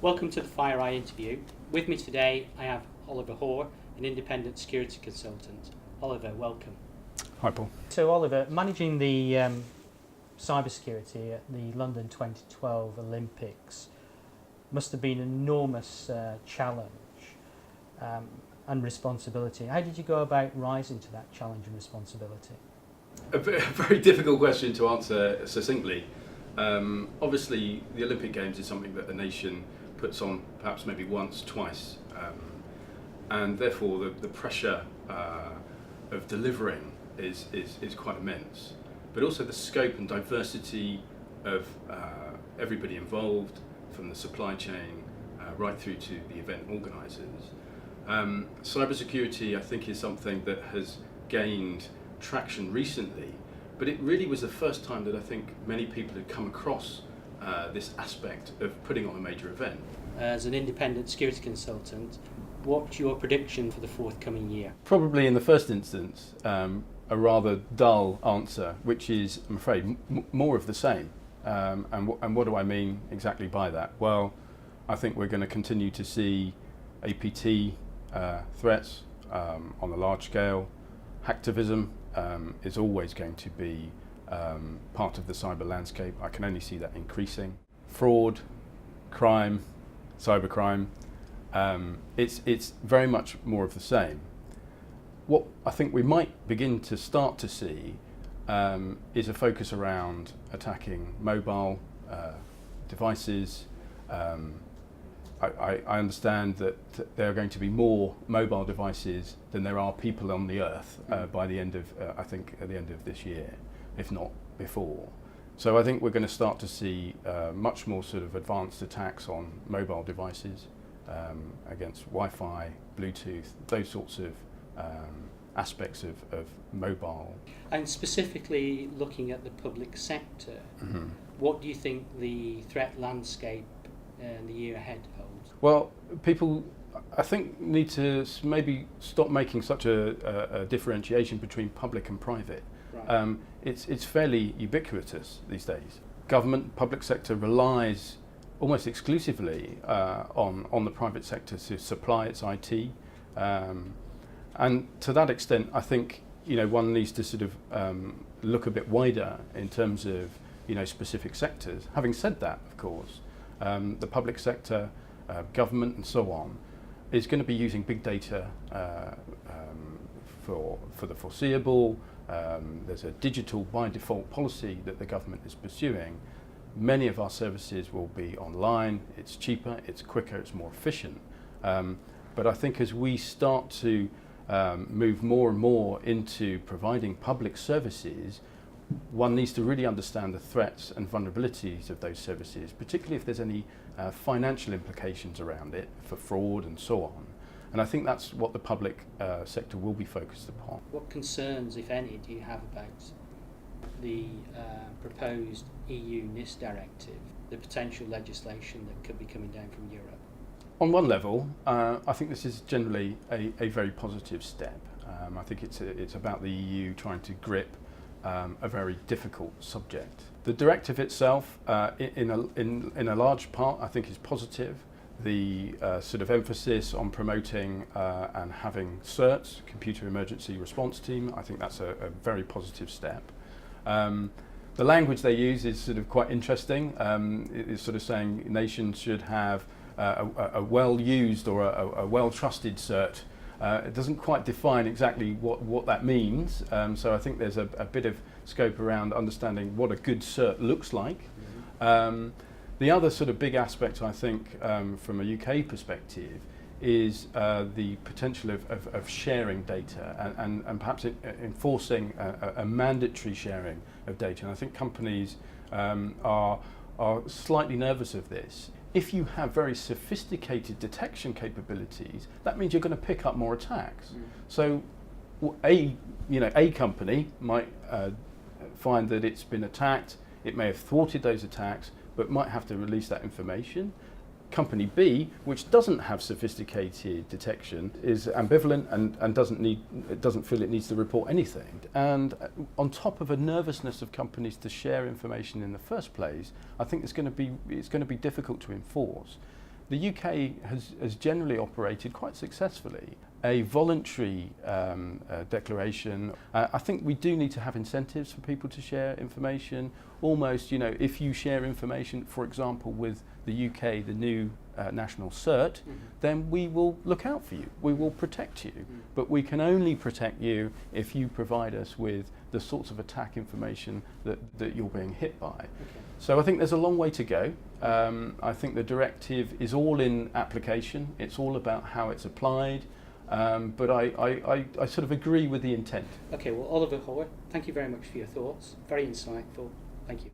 Welcome to the FireEye interview. With me today I have Oliver Hoare, an independent security consultant. Oliver, welcome. Hi Paul. So Oliver, managing the cybersecurity at the London 2012 Olympics must have been an enormous challenge and responsibility. How did you go about rising to that challenge and responsibility? A very difficult question to answer succinctly. Obviously, the Olympic Games is something that a nation puts on perhaps maybe once, twice, and therefore the pressure of delivering is quite immense. But also the scope and diversity of everybody involved, from the supply chain right through to the event organisers. Cybersecurity, I think, is something that has gained traction recently, but it really was the first time that I think many people had come across this aspect of putting on a major event. As an independent security consultant, what's your prediction for the forthcoming year? Probably in the first instance, a rather dull answer, which is, I'm afraid, more of the same. And what do I mean exactly by that? Well, I think we're going to continue to see APT threats on a large scale. Hacktivism is always going to be part of the cyber landscape. I can only see that increasing. Fraud, crime, cybercrime, it's very much more of the same. What I think we might begin to start to see is a focus around attacking mobile devices. I understand that there are going to be more mobile devices than there are people on the earth by the end of, I think, at the end of this year, if not before. So I think we're going to start to see much more sort of advanced attacks on mobile devices against Wi-Fi, Bluetooth, those sorts of aspects of mobile. And specifically looking at the public sector, what do you think the threat landscape in the year ahead holds? Well, people, I think, need to maybe stop making such a differentiation between public and private. Right. It's fairly ubiquitous these days. Government, public sector relies almost exclusively on the private sector to supply its IT. And to that extent, I think one needs to sort of look a bit wider in terms of specific sectors. Having said that, of course, the public sector, government, and so on, is going to be using big data for the foreseeable. There's a digital by default policy that the government is pursuing. Many of our services will be online. It's cheaper, it's quicker, it's more efficient. But I think as we start to move more and more into providing public services, one needs to really understand the threats and vulnerabilities of those services, particularly if there's any financial implications around it for fraud and so on. And I think that's what the public sector will be focused upon. What concerns, if any, do you have about the proposed EU NIS directive, the potential legislation that could be coming down from Europe? On one level, I think this is generally a very positive step. I think it's about the EU trying to grip a very difficult subject. The directive itself, in a large part, I think is positive. The sort of emphasis on promoting and having CERTs, Computer Emergency Response Team, I think that's a very positive step. The language they use is sort of quite interesting. It's sort of saying nations should have a well-used or a well-trusted CERT. It doesn't quite define exactly what that means, so I think there's a bit of scope around understanding what a good CERT looks like. The other sort of big aspect, I think, from a UK perspective, is the potential of sharing data and perhaps enforcing a mandatory sharing of data. And I think companies are slightly nervous of this. If you have very sophisticated detection capabilities, that means you're going to pick up more attacks. So a company might find that it's been attacked, it may have thwarted those attacks, but might have to release that information. Company B, which doesn't have sophisticated detection, is ambivalent and doesn't feel it needs to report anything. And on top of a nervousness of companies to share information in the first place, I think it's going to be difficult to enforce. The UK has generally operated quite successfully a voluntary declaration. I think we do need to have incentives for people to share information. Almost, you know, if you share information, for example, with the UK, the new national cert, then we will look out for you. We will protect you. But we can only protect you if you provide us with the sorts of attack information that you're being hit by. Okay. So I think there's a long way to go. I think the directive is all in application. It's all about how it's applied. But I sort of agree with the intent. Okay, well, Oliver Hoare, thank you very much for your thoughts. Very insightful. Thank you.